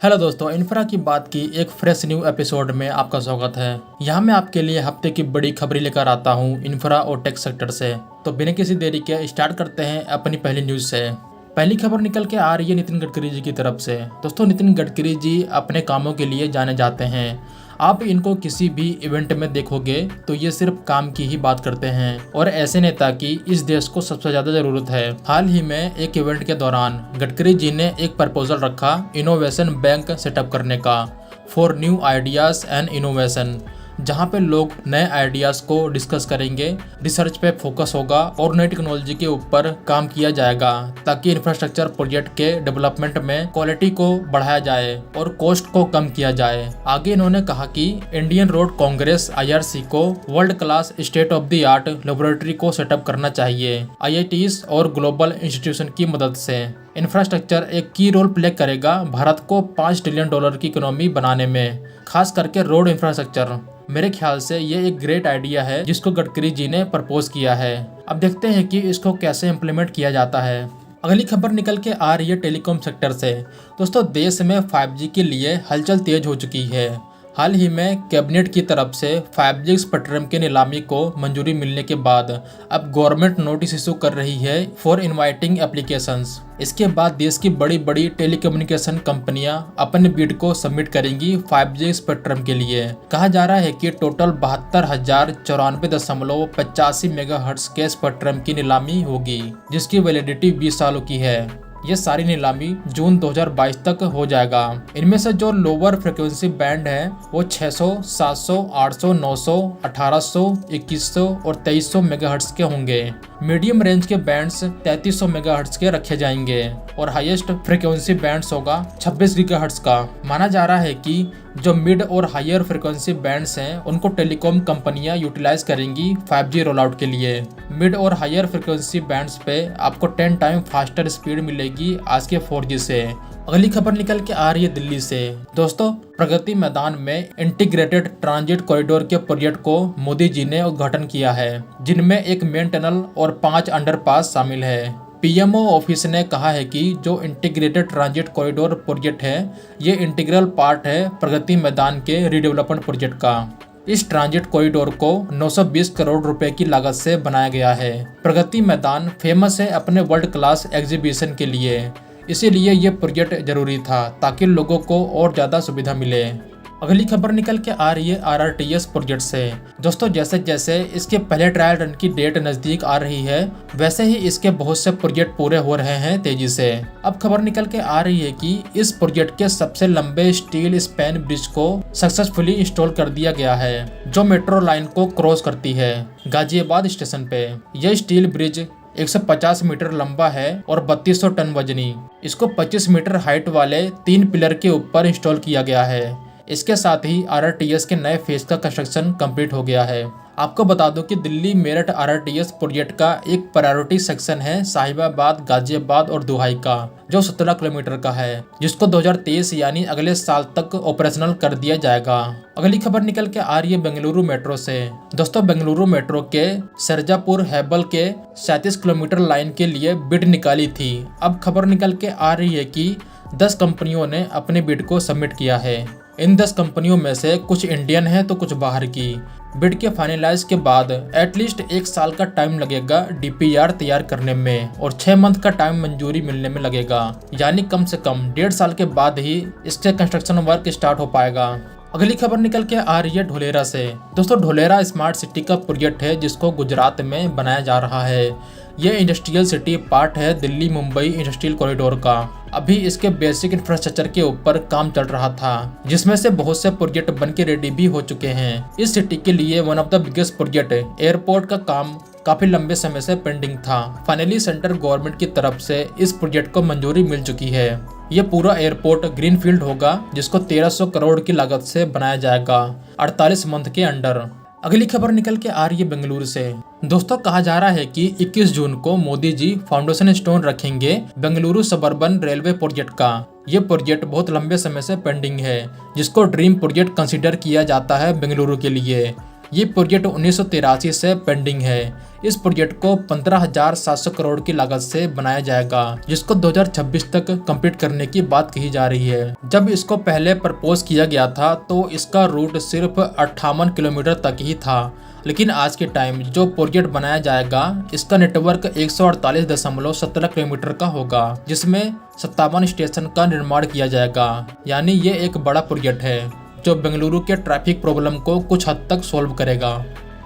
Hello दोस्तों, infra की बात की एक फ्रेश न्यू एपिसोड में आपका स्वागत है। यहाँ मैं आपके लिए हफ्ते की बड़ी खबरें लेकर आता हूँ इंफ्रा और टेक सेक्टर से। तो बिना किसी देरी के स्टार्ट करते हैं अपनी पहली न्यूज़ से। पहली खबर निकल के आ रही है नितिन गडकरी जी की तरफ से। दोस्तों, नितिन गडकरी जी अपने कामों के लिए जाने जाते हैं। आप इनको किसी भी इवेंट में देखोगे तो ये सिर्फ काम की ही बात करते हैं और ऐसे नेता की इस देश को सबसे ज्यादा जरूरत है। हाल ही में एक इवेंट के दौरान गडकरी जी ने एक प्रपोजल रखा इनोवेशन बैंक सेटअप करने का for new ideas and innovation, जहाँ पे लोग नए आइडियाज को डिस्कस करेंगे, रिसर्च पे फोकस होगा और नई टेक्नोलॉजी के ऊपर काम किया जाएगा ताकि इंफ्रास्ट्रक्चर प्रोजेक्ट के डेवलपमेंट में क्वालिटी को बढ़ाया जाए और कॉस्ट को कम किया जाए। आगे इन्होंने कहा कि इंडियन रोड कांग्रेस IRC को world class state of the art laboratory को सेटअप करना चाहिए। IITs और ग्लोबल इंस्टीट्यूशन की मदद से इंफ्रास्ट्रक्चर एक की रोल प्ले करेगा भारत को $5 ट्रिलियन की इकोनॉमी बनाने में, खास करके रोड इंफ्रास्ट्रक्चर। मेरे ख्याल से ये एक ग्रेट आइडिया है जिसको गडकरी जी ने प्रपोज किया है। अब देखते हैं कि इसको कैसे इम्प्लीमेंट किया जाता है। अगली खबर निकल के आ रही है टेलीकॉम सेक्टर से। दोस्तों, देश में 5G के लिए हलचल तेज हो चुकी है। हाल ही में कैबिनेट की तरफ से 5G स्पेक्ट्रम की नीलामी को मंजूरी मिलने के बाद अब गवर्नमेंट नोटिस इशू कर रही है फॉर इनवाइटिंग एप्लीकेशंस। इसके बाद देश की बड़ी बड़ी टेलीकम्युनिकेशन कंपनियां अपने बिड को सबमिट करेंगी 5G स्पेक्ट्रम के लिए। कहा जा रहा है कि टोटल 72,094.85 मेगाहर्ट्ज के स्पेक्ट्रम की नीलामी होगी, जिसकी वैलिडिटी 20 सालों की है। ये सारी नीलामी जून 2022 तक हो जाएगा। इनमें से जो लोअर फ्रिक्वेंसी बैंड है वो 600, 700, 800, 900, 1800, 2100 और 2300 मेगाहर्ट्ज के होंगे। मीडियम रेंज के बैंड्स 3300 मेगाहर्ट्ज के रखे जाएंगे और हाईएस्ट फ्रिक्वेंसी बैंड्स होगा 26 गीगाहर्ट्ज का। माना जा रहा है कि जो मिड और हायर फ्रिक्वेंसी बैंड्स हैं उनको टेलीकॉम कंपनियां यूटिलाइज करेंगी 5G रोल आउट के लिए। मिड और हायर फ्रिक्वेंसी बैंड्स पे आपको 10 टाइम फास्टर स्पीड मिलेगी आज के 4G से। अगली खबर निकल के आ रही है दिल्ली से। दोस्तों, प्रगति मैदान में इंटीग्रेटेड ट्रांजिट कॉरिडोर के प्रोजेक्ट को मोदी जी ने उद्घाटन किया है, जिनमें एक मेन टनल और 5 अंडरपास शामिल है। PMO ऑफिस ने कहा है कि जो इंटीग्रेटेड ट्रांजिट कॉरिडोर प्रोजेक्ट है ये इंटीग्रल पार्ट है प्रगति मैदान के रीडेवलपमेंट प्रोजेक्ट का। इस ट्रांजिट कॉरिडोर को 920 करोड़ रुपए की लागत से बनाया गया है। प्रगति मैदान फेमस है अपने वर्ल्ड क्लास एग्जीबिशन के लिए, इसीलिए ये प्रोजेक्ट जरूरी था ताकि लोगों को और ज़्यादा सुविधा मिले। अगली खबर निकल के आ रही है RRTS प्रोजेक्ट से। दोस्तों, जैसे जैसे इसके पहले ट्रायल रन की डेट नज़दीक आ रही है वैसे ही इसके बहुत से प्रोजेक्ट पूरे हो रहे हैं तेजी से। अब खबर निकल के आ रही है कि इस प्रोजेक्ट के सबसे लंबे स्टील स्पैन ब्रिज को सक्सेसफुली इंस्टॉल कर दिया गया है, जो मेट्रो लाइन को क्रॉस करती है गाजियाबाद स्टेशन पे। यह स्टील ब्रिज 150 मीटर लंबा है और 3200 टन वजनी। इसको 25 मीटर हाइट वाले 3 पिलर के ऊपर इंस्टॉल किया गया है। इसके साथ ही RRTS के नए फेज का कंस्ट्रक्शन कंप्लीट हो गया है। आपको बता दूं कि दिल्ली मेरठ RRTS प्रोजेक्ट का एक प्रायोरिटी सेक्शन है साहिबाबाद, गाजियाबाद और दुहाई का, जो 17 किलोमीटर का है, जिसको 2023 यानी अगले साल तक ऑपरेशनल कर दिया जाएगा। अगली खबर निकल के आ रही है बेंगलुरु मेट्रो से। दोस्तों, बेंगलुरु मेट्रो के सरजापुर हैबल के 37 किलोमीटर लाइन के लिए बिड निकाली थी। अब खबर निकल के आ रही है कि 10 कंपनियों ने अपने बिड को सबमिट किया है। इन 10 कंपनियों में से कुछ इंडियन हैं तो कुछ बाहर की। बिड के फाइनलाइज के बाद एटलीस्ट 1 साल का टाइम लगेगा DPR तैयार करने में और 6 मंथ का टाइम मंजूरी मिलने में लगेगा, यानी कम से कम 1.5 साल के बाद ही इसके कंस्ट्रक्शन वर्क स्टार्ट हो पाएगा। अगली खबर निकल के आ रही है ढोलेरा से। दोस्तों, ढोलेरा स्मार्ट सिटी का प्रोजेक्ट है जिसको गुजरात में बनाया जा रहा है। यह इंडस्ट्रियल सिटी पार्ट है दिल्ली मुंबई इंडस्ट्रियल कॉरिडोर का। अभी इसके बेसिक इंफ्रास्ट्रक्चर के ऊपर काम चल रहा था, जिसमें से बहुत से प्रोजेक्ट बन के रेडी भी हो चुके हैं। इस सिटी के लिए one of the biggest project airport का काम काफी लंबे समय से पेंडिंग था। फाइनली सेंट्रल गवर्नमेंट की तरफ से इस प्रोजेक्ट को मंजूरी मिल चुकी है। यह पूरा एयरपोर्ट ग्रीनफील्ड होगा, जिसको 1300 करोड़ की लागत से बनाया जाएगा 48 मंथ के अंडर। अगली खबर निकल के आ रही है बेंगलुरु से। दोस्तों, कहा जा रहा है कि 21 जून को मोदी जी फाउंडेशन स्टोन रखेंगे बेंगलुरु सबर्बन रेलवे प्रोजेक्ट का। ये प्रोजेक्ट बहुत लंबे समय से पेंडिंग है, जिसको ड्रीम प्रोजेक्ट कंसीडर किया जाता है बेंगलुरु के लिए। ये प्रोजेक्ट 1983 से पेंडिंग है। इस प्रोजेक्ट को 15,700 करोड़ की लागत से बनाया जाएगा, जिसको 2026 तक कंप्लीट करने की बात कही जा रही है। जब इसको पहले प्रपोज किया गया था तो इसका रूट सिर्फ 58 किलोमीटर तक ही था, लेकिन आज के टाइम जो प्रोजेक्ट बनाया जाएगा इसका नेटवर्क 148.17 किलोमीटर का होगा, जिसमें 57 स्टेशन का निर्माण किया जाएगा। यानी ये एक बड़ा प्रोजेक्ट है जो बेंगलुरु के ट्रैफिक प्रॉब्लम को कुछ हद तक सोल्व करेगा।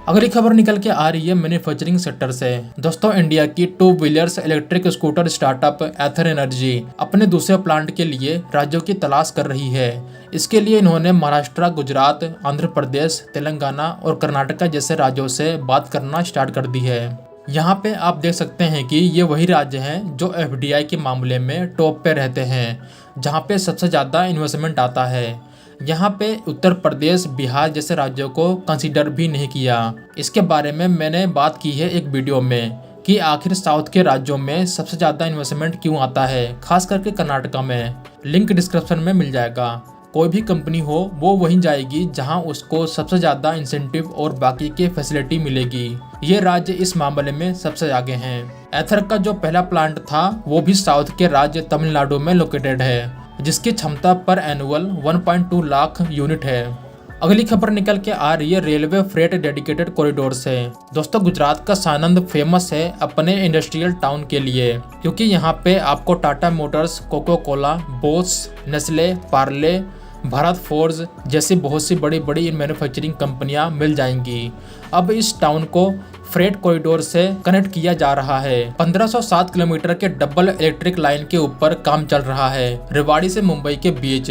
अगली खबर निकल के आ रही है मैन्युफैक्चरिंग सेक्टर से। दोस्तों, इंडिया की 2 व्हीलर्स इलेक्ट्रिक स्कूटर स्टार्टअप एथर एनर्जी अपने दूसरे प्लांट के लिए राज्यों की तलाश कर रही है। इसके लिए इन्होंने महाराष्ट्र, गुजरात, आंध्र प्रदेश, तेलंगाना और कर्नाटक जैसे राज्यों से बात करना स्टार्ट कर दी है। यहाँ पे आप देख सकते हैं कि ये वही राज्य हैं जो FDI के मामले में टॉप पे रहते हैं, जहाँ पे सबसे ज़्यादा इन्वेस्टमेंट आता है। यहाँ पे उत्तर प्रदेश, बिहार जैसे राज्यों को कंसीडर भी नहीं किया। इसके बारे में मैंने बात की है एक वीडियो में कि आखिर साउथ के राज्यों में सबसे ज़्यादा इन्वेस्टमेंट क्यों आता है, खास करके कर्नाटका में। लिंक डिस्क्रिप्शन में मिल जाएगा। कोई भी कंपनी हो वो वहीं जाएगी जहां उसको सबसे ज़्यादा इंसेंटिव और बाकी के फैसिलिटी मिलेगी। ये राज्य इस मामले में सबसे आगे हैं। एथर का जो पहला प्लांट था वो भी साउथ के राज्य तमिलनाडु में लोकेटेड है, जिसकी क्षमता पर एनुअल 1.2 लाख यूनिट है। अगली खबर निकल के आ रही है रेलवे फ्रेट डेडिकेटेड कॉरिडोर से। दोस्तों, गुजरात का सानंद फेमस है अपने इंडस्ट्रियल टाउन के लिए, क्योंकि यहाँ पे आपको Tata Motors, Coca Cola, Bose, Nestle, Parle, Bharat Forge जैसी बहुत सी बड़ी बड़ी मैन्युफैक्चरिंग कंपनियां मिल जाएंगी। अब इस टाउन को फ्रेट कॉरिडोर से कनेक्ट किया जा रहा है। 1507 किलोमीटर के डबल इलेक्ट्रिक लाइन के ऊपर काम चल रहा है रेवाड़ी से मुंबई के बीच,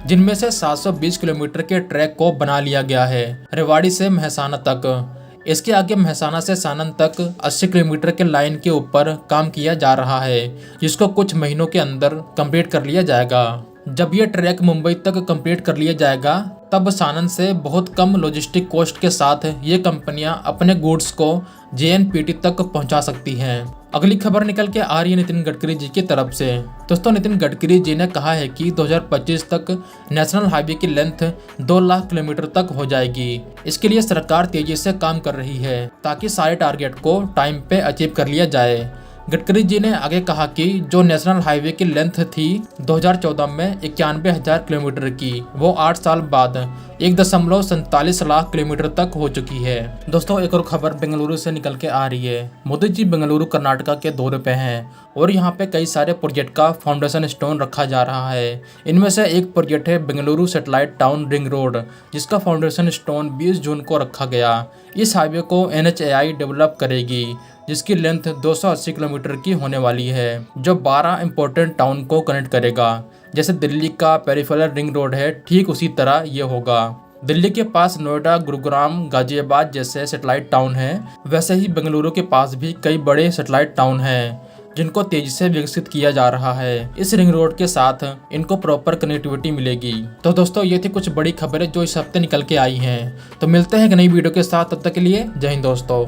जिनमें से 720 किलोमीटर के ट्रैक को बना लिया गया है रेवाड़ी से महसाना तक। इसके आगे महसाना से सानंद तक 80 किलोमीटर के लाइन के ऊपर काम किया जा रहा है, जिसको कुछ महीनों के अंदर कंप्लीट कर लिया जाएगा। जब ये ट्रैक मुंबई तक कंप्लीट कर लिया जाएगा तब सानंद से बहुत कम लॉजिस्टिक कॉस्ट के साथ ये कंपनियां अपने गुड्स को JNPT तक पहुंचा सकती हैं। अगली खबर निकल के आ रही है नितिन गडकरी जी की तरफ से। दोस्तों, नितिन गडकरी जी ने कहा है कि 2025 तक नेशनल हाईवे की लेंथ 2 लाख किलोमीटर तक हो जाएगी। इसके लिए सरकार तेजी से काम कर रही है ताकि सारे टारगेट को टाइम पे अचीव कर लिया जाए। गडकरी जी ने आगे कहा कि जो नेशनल हाईवे की लेंथ थी 2014 में 91,000 किलोमीटर की, वो 8 साल बाद 1.47 लाख किलोमीटर तक हो चुकी है। दोस्तों, एक और खबर बेंगलुरु से निकल के आ रही है। मोदी जी बेंगलुरु कर्नाटका के दौरे पे हैं और यहाँ पे कई सारे प्रोजेक्ट का फाउंडेशन स्टोन रखा जा रहा है। इनमें से एक प्रोजेक्ट है Bengaluru satellite town ring road, जिसका फाउंडेशन स्टोन 20 जून को रखा गया। इस हाईवे को NHAI डेवलप करेगी, जिसकी लेंथ 280 किलोमीटर की होने वाली है, जो 12 इंपॉर्टेंट टाउन को कनेक्ट करेगा। जैसे दिल्ली का पेरिफेरल रिंग रोड है, ठीक उसी तरह ये होगा। दिल्ली के पास नोएडा, गुरुग्राम, गाजियाबाद जैसे सैटेलाइट टाउन हैं, वैसे ही बेंगलुरु के पास भी कई बड़े सैटेलाइट टाउन हैं, जिनको तेजी से विकसित किया जा रहा है। इस रिंग रोड के साथ इनको प्रॉपर कनेक्टिविटी मिलेगी। तो दोस्तों, ये थी कुछ बड़ी खबरें जो इस हफ्ते निकल के आई हैं। तो मिलते हैं एक नई वीडियो के साथ, तब तक के लिए जय हिंद दोस्तों।